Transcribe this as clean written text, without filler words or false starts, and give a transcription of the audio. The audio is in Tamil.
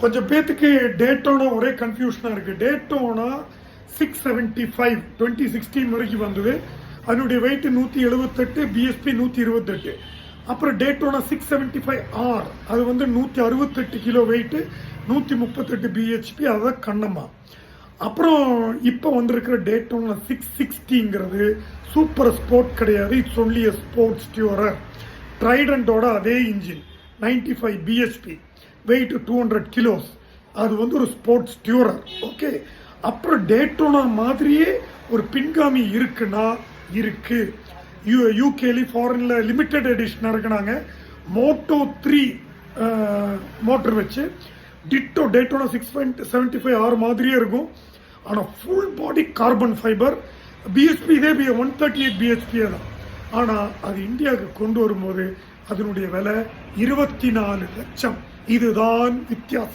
கொஞ்சம் பேத்துக்கு டேட்டோனா ஒரே கன்ஃபியூஷனாக இருக்குது. டேட்டோனா 675 2016 வரைக்கும் வந்தது. அதனுடைய வெயிட் 178, பிஎஸ்பி 128. அப்புறம் டேட்டோனா 675R அது வந்து 168 கிலோ வெயிட்டு, 138 பிஹெச்பி, அதுதான் கண்ணம்மா. அப்புறம் இப்போ வந்திருக்கிற டேட்டோனா 660ங்கிறது சூப்பர் ஸ்போர்ட் கிடையாது, it's only a sports Dürer. ட்ரைடண்டோட அதே இன்ஜின் 95 பிஹெச்பி, வெயிட் 200 கிலோஸ், அது வந்து ஒரு ஸ்போர்ட்ஸ் டியூரர். ஓகே, அப்புறம் டேட்டோனா மாதிரியே ஒரு பின்காமி இருக்குன்னா இருக்கு. யூகேலி ஃபாரின்ல லிமிடெட் எடிஷன் இறக்குனாங்க, மோட்டோ 3 மோட்டர் வச்சு. டிட்டோ டேட்டோனா 675R மாதிரியே இருக்கும், ஆனால் full body carbon fibre. PHP இதே 138 பிஹெச்பி தான். ஆனால் அது இந்தியாவுக்கு கொண்டு வரும்போது அதனுடைய விலை 24 லட்சம். இதுதான் வித்தியாசம்.